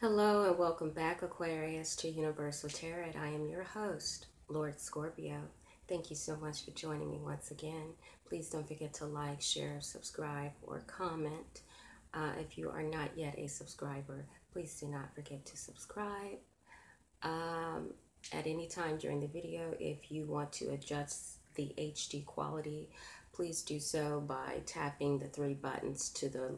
Hello and welcome back, Aquarius, to Universal Tarot. I am your host, Lord Scorpio. Thank you so much for joining me once again. Please don't forget to like, share, subscribe, or comment. If you are not yet a subscriber, please do not forget to subscribe. At any time during the video, if you want to adjust the HD quality, please do so by tapping the three buttons to the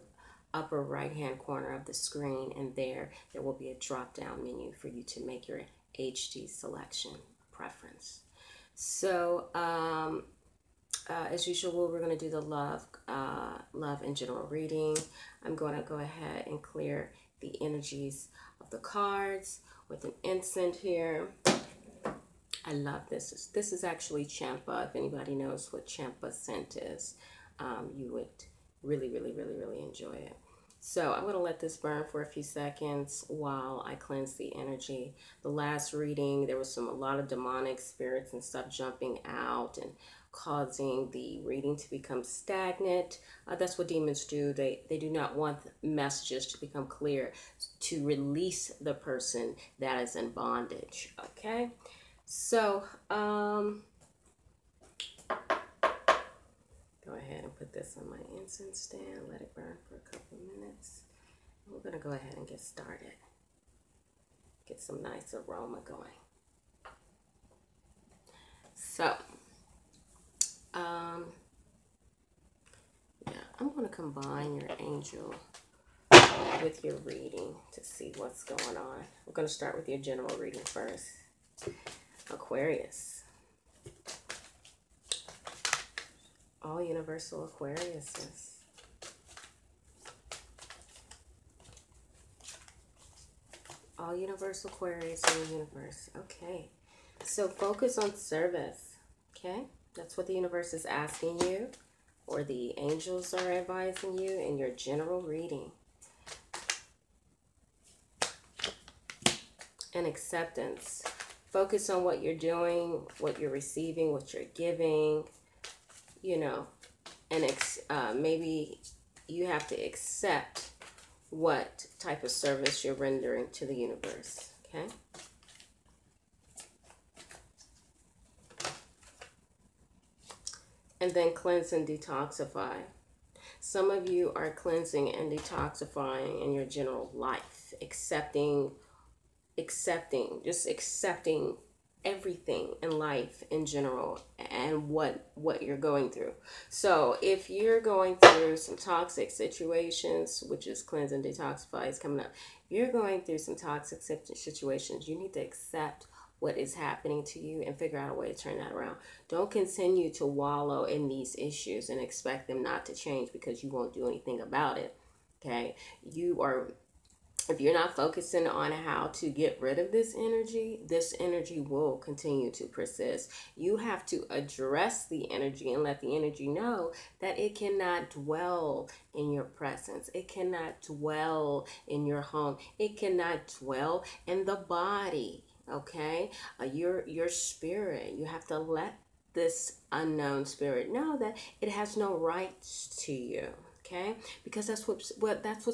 upper right hand corner of the screen, and there will be a drop down menu for you to make your HD selection preference. So as usual, we're going to do the love and general reading. I'm going to go ahead and clear the energies of the cards with an incense here. I love this. This is actually champa. If anybody knows what champa scent is, you would really enjoy it. So I'm going to let this burn for a few seconds while I cleanse the energy. The last reading, there was a lot of demonic spirits and stuff jumping out and causing the reading to become stagnant. That's what demons do. They do not want messages to become clear, to release the person that is in bondage. Okay, so go ahead and put this on my incense stand, let it burn for a couple of minutes. We're going to go ahead and get started. Get some nice aroma going. So, I'm going to combine your angel with your reading to see what's going on. We're going to start with your general reading first. Aquarius. All universal Aquariuses. All universal Aquarius in the universe. Okay. So focus on service. Okay. That's what the universe is asking you, or the angels are advising you in your general reading. And acceptance. Focus on what you're doing, what you're receiving, what you're giving, and maybe you have to accept what type of service you're rendering to the universe, okay? And then cleanse and detoxify. Some of you are cleansing and detoxifying in your general life, accepting everything in life in general and what you're going through. So if you're going through some toxic situations, which is cleanse and detoxify is coming up, you're going through some toxic situations, you need to accept what is happening to you and figure out a way to turn that around. Don't continue to wallow in these issues and expect them not to change because you won't do anything about it. Okay, if you're not focusing on how to get rid of this energy will continue to persist. You have to address the energy and let the energy know that it cannot dwell in your presence. It cannot dwell in your home. It cannot dwell in the body, okay? Your spirit, you have to let this unknown spirit know that it has no rights to you. Okay, because that's what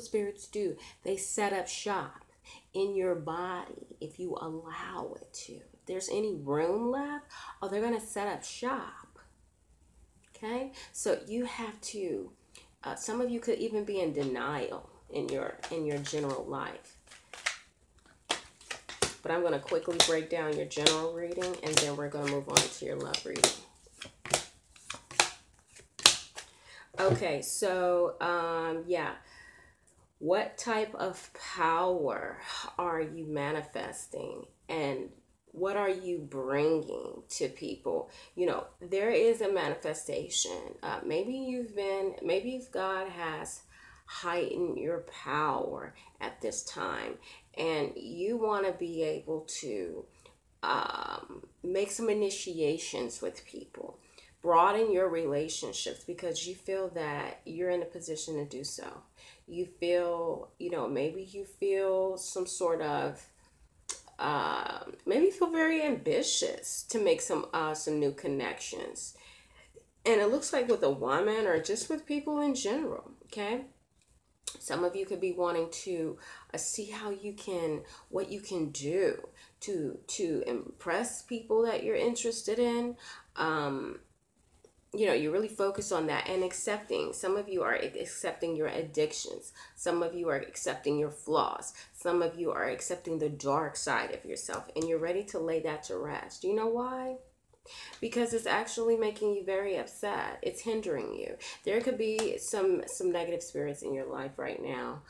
spirits do. They set up shop in your body if you allow it to. If there's any room left, they're gonna set up shop. Okay, so you have to. Some of you could even be in denial in your general life. But I'm gonna quickly break down your general reading, and then we're gonna move on to your love reading. Okay, so, what type of power are you manifesting and what are you bringing to people? There is a manifestation. Maybe God has heightened your power at this time and you want to be able to make some initiations with people. Broaden your relationships because you feel that you're in a position to do so. You feel, maybe you feel some sort of, maybe you feel very ambitious to make some new connections. And it looks like with a woman or just with people in general, okay? Some of you could be wanting to see how you can, what you can do to impress people that you're interested in. You know, you really focus on that and accepting. Some of you are accepting your addictions. Some of you are accepting your flaws. Some of you are accepting the dark side of yourself, and you're ready to lay that to rest. Do you know why? Because it's actually making you very upset. It's hindering you. There could be some negative spirits in your life right now,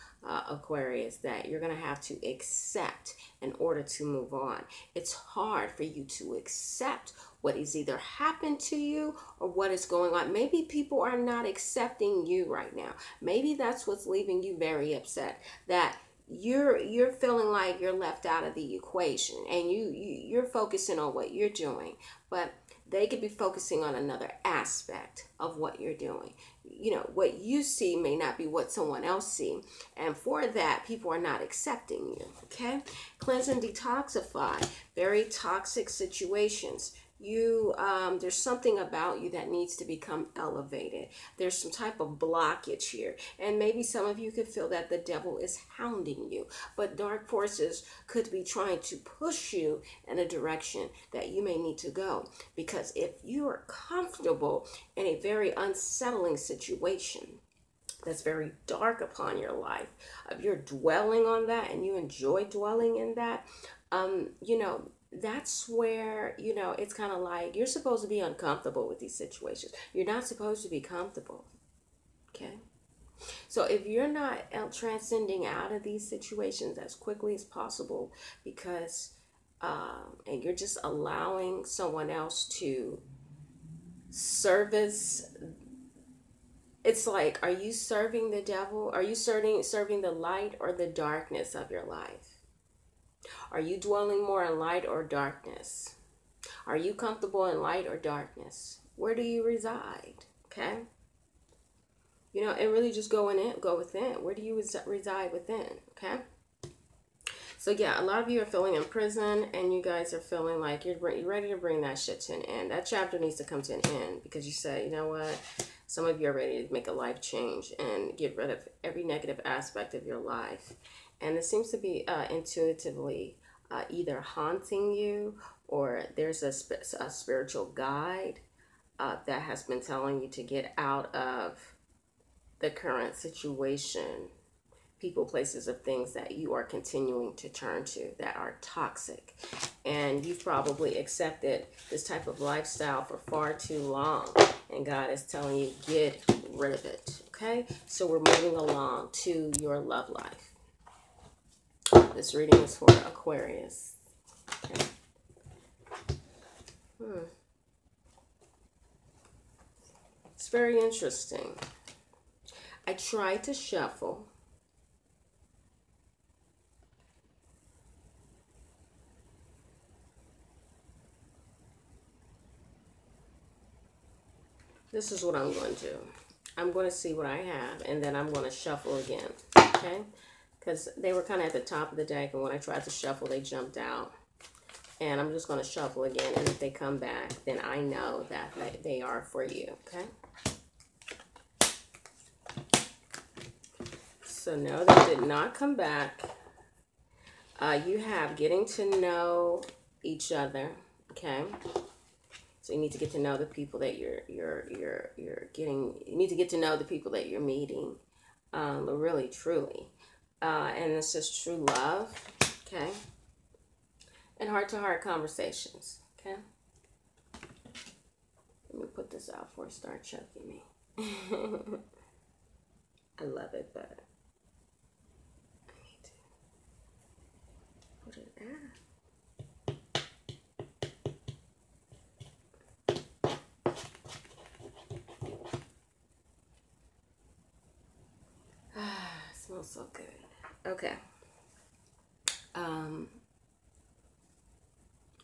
Aquarius, that you're going to have to accept in order to move on. It's hard for you to accept what has either happened to you or what is going on. Maybe people are not accepting you right now. Maybe that's what's leaving you very upset, that you're feeling like you're left out of the equation, and you're focusing on what you're doing, but they could be focusing on another aspect of what you're doing. You know, what you see may not be what someone else sees, and for that, people are not accepting you. Okay, cleanse and detoxify very toxic situations. There's something about you that needs to become elevated. There's some type of blockage here, and maybe some of you could feel that the devil is hounding you, but dark forces could be trying to push you in a direction that you may need to go, because if you are comfortable in a very unsettling situation that's very dark upon your life, if you're dwelling on that and you enjoy dwelling in that, you know, that's where, you know, it's kind of like you're supposed to be uncomfortable with these situations. You're not supposed to be comfortable. Okay. So if you're not transcending out of these situations as quickly as possible, because, and you're just allowing someone else to service, it's like, are you serving the devil? Are you serving the light or the darkness of your life? Are you dwelling more in light or darkness? Are you comfortable in light or darkness? Where do you reside? Okay. You know, and really just go within. Where do you reside within? Okay. So yeah, a lot of you are feeling in prison, and you guys are feeling like you're ready to bring that shit to an end. That chapter needs to come to an end, because you say, you know what? Some of you are ready to make a life change and get rid of every negative aspect of your life. And it seems to be intuitively either haunting you, or there's a spiritual guide that has been telling you to get out of the current situation, people, places, of things that you are continuing to turn to that are toxic. And you've probably accepted this type of lifestyle for far too long, and God is telling you, get rid of it. Okay, so we're moving along to your love life. This reading is for Aquarius. Okay. It's very interesting. I tried to shuffle. This is what I'm going to do. I'm going to see what I have, and then I'm going to shuffle again. Okay? Because they were kind of at the top of the deck, and when I tried to shuffle, they jumped out. And I'm just going to shuffle again, and if they come back, then I know that they are for you. Okay? So no, they did not come back. You have getting to know each other. Okay? So you need to get to know the people that you're getting. You need to get to know the people that you're meeting, really, truly. And this is true love, okay? And heart-to-heart conversations, okay? Let me put this out before it starts choking me. I love it, but I need to put it out. Smells so good. Okay.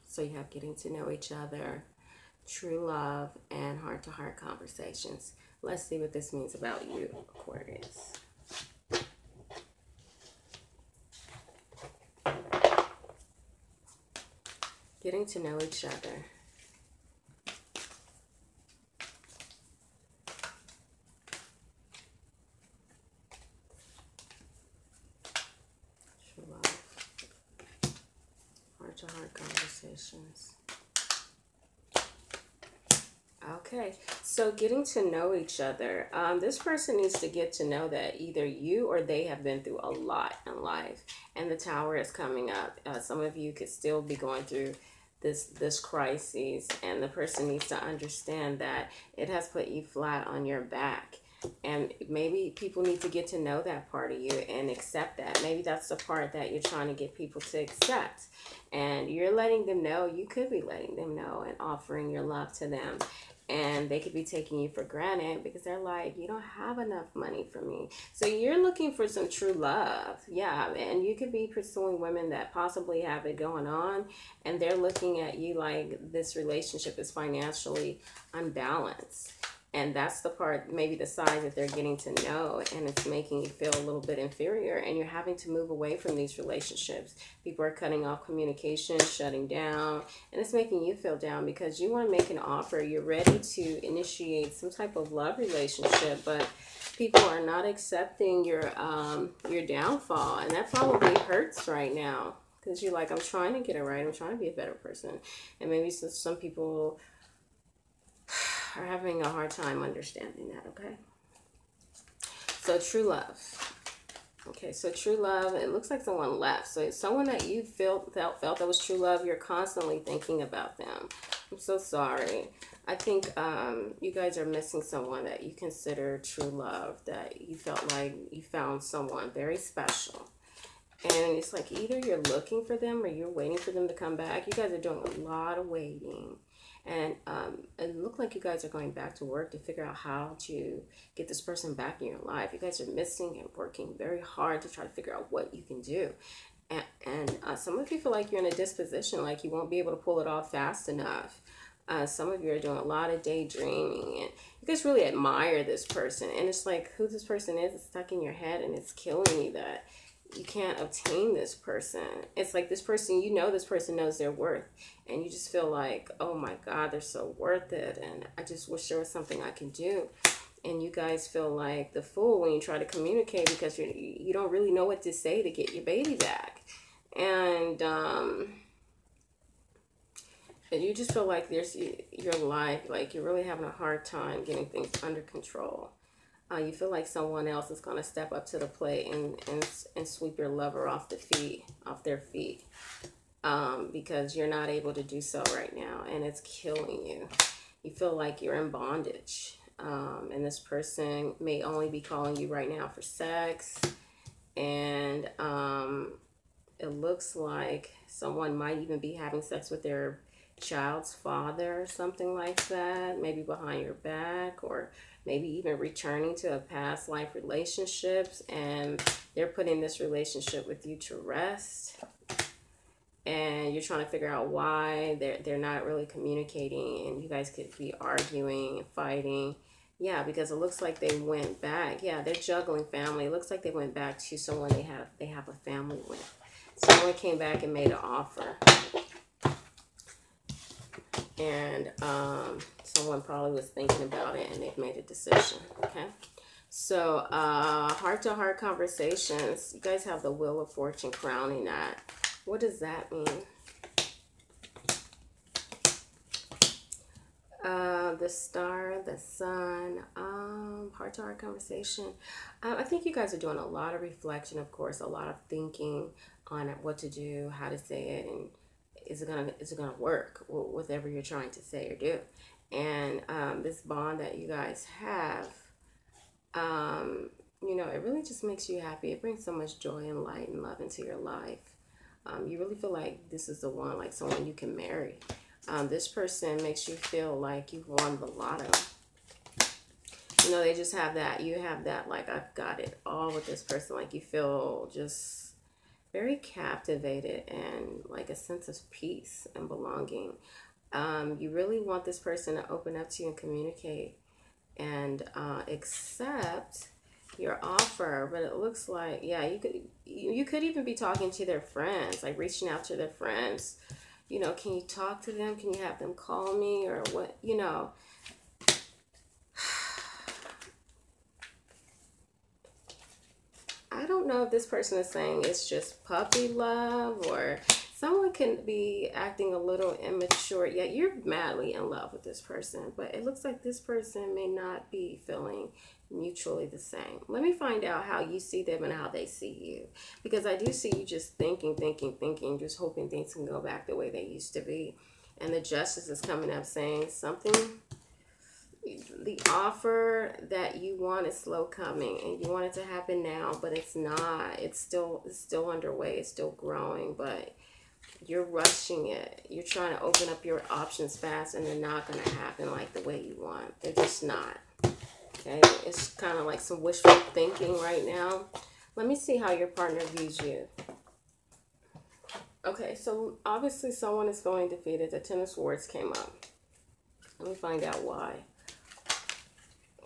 So you have getting to know each other, true love, and heart-to-heart conversations. Let's see what this means about you, Aquarius. Getting to know each other. heart conversations. Okay, so getting to know each other. This person needs to get to know that either you or they have been through a lot in life, and the tower is coming up. Some of you could still be going through this crisis, and the person needs to understand that it has put you flat on your back. And maybe people need to get to know that part of you and accept that. Maybe that's the part that you're trying to get people to accept. And you're letting them know, you could be letting them know and offering your love to them. And they could be taking you for granted because they're like, you don't have enough money for me. So you're looking for some true love. Yeah, and you could be pursuing women that possibly have it going on, and they're looking at you like this relationship is financially unbalanced. And that's the part, maybe the side that they're getting to know, and it's making you feel a little bit inferior, and you're having to move away from these relationships. People are cutting off communication, shutting down, and it's making you feel down because you want to make an offer. You're ready to initiate some type of love relationship, but people are not accepting your downfall, and that probably hurts right now because you're like, I'm trying to get it right. I'm trying to be a better person, and maybe some people are having a hard time understanding that. Okay, so true love. Okay, so true love, it looks like someone left. So it's someone that you felt that was true love. You're constantly thinking about them. I'm so sorry. I think you guys are missing someone that you consider true love, that you felt like you found someone very special. And it's like either you're looking for them or you're waiting for them to come back. You guys are doing a lot of waiting. And it looked like you guys are going back to work to figure out how to get this person back in your life. You guys are missing and working very hard to try to figure out what you can do. And some of you feel like you're in a disposition, like you won't be able to pull it off fast enough. Some of you are doing a lot of daydreaming, and you guys really admire this person. And it's like who this person is stuck in your head, and it's killing you that you can't obtain this person. It's like this person, you know, this person knows their worth, and you just feel like, oh my God, they're so worth it, and I just wish there was something I can do. And you guys feel like the fool when you try to communicate because you don't really know what to say to get your baby back. And you just feel like there's your life, like you're really having a hard time getting things under control. You feel like someone else is going to step up to the plate and sweep your lover off their feet, because you're not able to do so right now, and it's killing you. You feel like you're in bondage, and this person may only be calling you right now for sex, and it looks like someone might even be having sex with their child's father or something like that, maybe behind your back, or maybe even returning to a past life relationships, and they're putting this relationship with you to rest, and you're trying to figure out why they're not really communicating, and you guys could be arguing and fighting. Yeah, because it looks like they went back. Yeah, they're juggling family. It looks like they went back to someone they have a family with. Someone came back and made an offer, and someone probably was thinking about it and they've made a decision. Okay, so heart-to-heart conversations. You guys have the Wheel of Fortune crowning that. What does that mean? The star, the sun, heart-to-heart conversation. I think you guys are doing a lot of reflection, of course, a lot of thinking on what to do, how to say it, and is it gonna work, whatever you're trying to say or do. And this bond that you guys have, you know, it really just makes you happy. It brings so much joy and light and love into your life. You really feel like this is the one, like someone you can marry. This person makes you feel like you've won the lotto. You know, they just have that. You have that, like, I've got it all with this person. Like, you feel just very captivated and like a sense of peace and belonging. You really want this person to open up to you and communicate and accept your offer. But it looks like, yeah, you could even be talking to their friends, like reaching out to their friends. You know, can you talk to them? Can you have them call me or what? You know, I don't know if this person is saying it's just puppy love or Someone can be acting a little immature, yet you're madly in love with this person, but it looks like this person may not be feeling mutually the same. Let me find out how you see them and how they see you, because I do see you just thinking, just hoping things can go back the way they used to be. And the justice is coming up saying something, the offer that you want is slow coming and you want it to happen now, but it's not. It's still underway, it's still growing, but you're rushing it. You're trying to open up your options fast, and they're not going to happen like the way you want. They're just not. Okay? It's kind of like some wishful thinking right now. Let me see how your partner views you. Okay, so obviously someone is feeling defeated. The Ten of Swords came up. Let me find out why.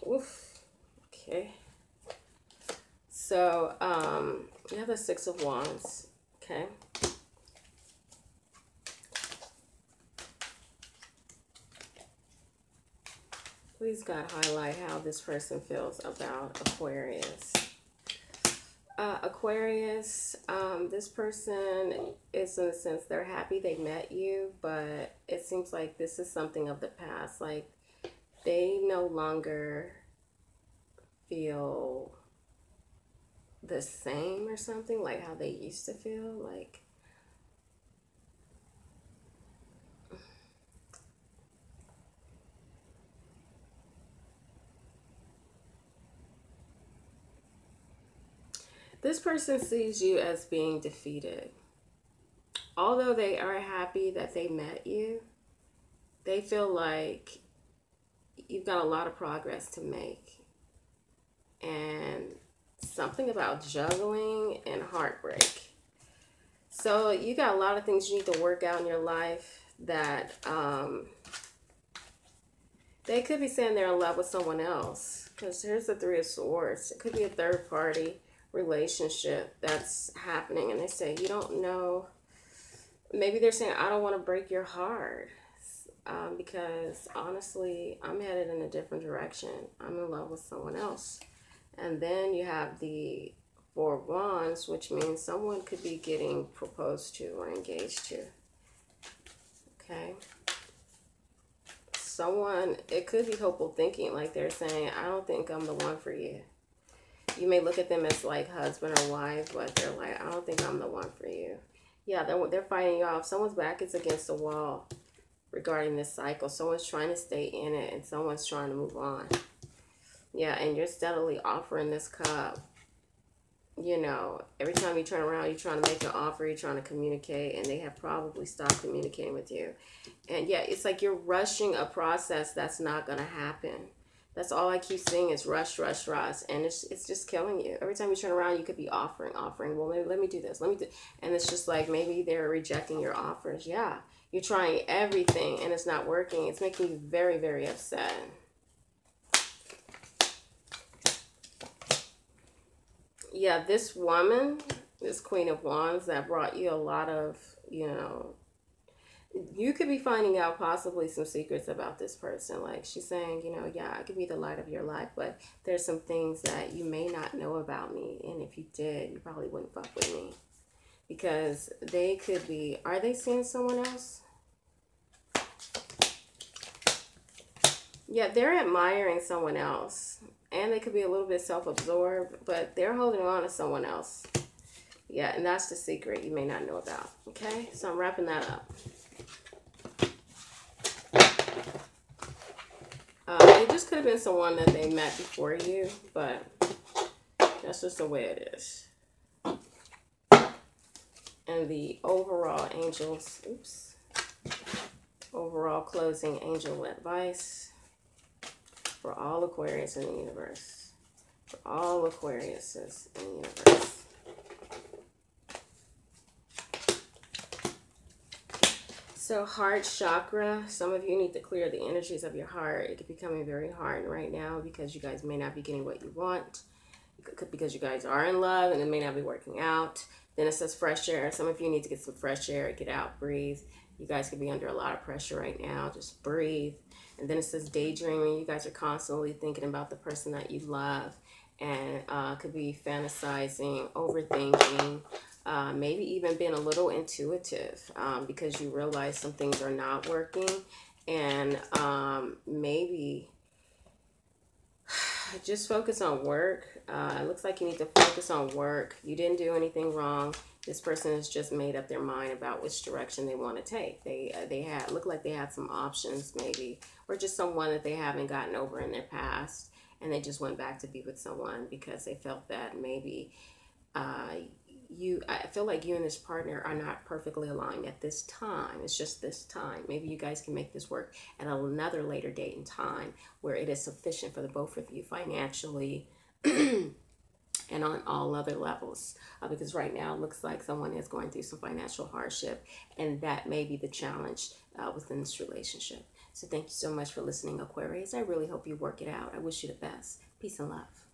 Oof. Okay. So, you have the Six of Wands. Okay. Please, God, highlight how this person feels about Aquarius. Aquarius, this person is, in a sense, they're happy they met you, but it seems like this is something of the past. Like, they no longer feel the same or something, like how they used to feel. Like, this person sees you as being defeated. Although they are happy that they met you, they feel like you've got a lot of progress to make. And something about juggling and heartbreak. So you got a lot of things you need to work out in your life that they could be saying they're in love with someone else. Because here's the Three of Swords. It could be a third party relationship that's happening. And they say, you don't know. Maybe they're saying, I don't want to break your heart. Because honestly, I'm headed in a different direction. I'm in love with someone else. And then you have the Four of Wands, which means someone could be getting proposed to or engaged to. Okay. Someone, it could be hopeful thinking, like they're saying, I don't think I'm the one for you. You may look at them as like husband or wife, but they're like, I don't think I'm the one for you. Yeah, they're fighting you off. Someone's back is against the wall regarding this cycle. Someone's trying to stay in it and someone's trying to move on. Yeah, and you're steadily offering this cup. You know, every time you turn around, you're trying to make an offer, you're trying to communicate, and they have probably stopped communicating with you. And yeah, it's like you're rushing a process that's not going to happen. That's all I keep seeing is rush, rush, rush. And it's just killing you. Every time you turn around, you could be offering. Well, maybe let me do this. And it's just like maybe they're rejecting your offers. Yeah, you're trying everything, and it's not working. It's making you very, very upset. Yeah, this woman, this Queen of Wands that brought you a lot of, you know, you could be finding out possibly some secrets about this person. Like she's saying, you know, yeah, I could be the light of your life, but there's some things that you may not know about me. And if you did, you probably wouldn't fuck with me. Because they could be, are they seeing someone else? Yeah, they're admiring someone else. And they could be a little bit self-absorbed, but they're holding on to someone else. Yeah, and that's the secret you may not know about. Okay, so I'm wrapping that up. It just could have been someone that they met before you, but that's just the way it is. And the overall angels, overall closing angel advice for all Aquarius in the universe. For all Aquariuses in the universe. So heart chakra, some of you need to clear the energies of your heart. It could be becoming very hard right now because you guys may not be getting what you want. Because you guys are in love and it may not be working out. Then it says fresh air. Some of you need to get some fresh air, get out, breathe. You guys could be under a lot of pressure right now. Just breathe. And then it says daydreaming. You guys are constantly thinking about the person that you love and could be fantasizing, overthinking. maybe even been a little intuitive, because you realize some things are not working, and maybe just focus on work. It looks like you need to focus on work. You didn't do anything wrong. This person has just made up their mind about which direction they want to take. They had look like they had some options maybe, or just someone that they haven't gotten over in their past, and they just went back to be with someone because they felt that maybe uh, I feel like you and this partner are not perfectly aligned at this time. It's just this time. Maybe you guys can make this work at another later date and time where it is sufficient for the both of you financially and on all other levels. Because right now it looks like someone is going through some financial hardship, and that may be the challenge within this relationship. So thank you so much for listening, Aquarius. I really hope you work it out. I wish you the best. Peace and love.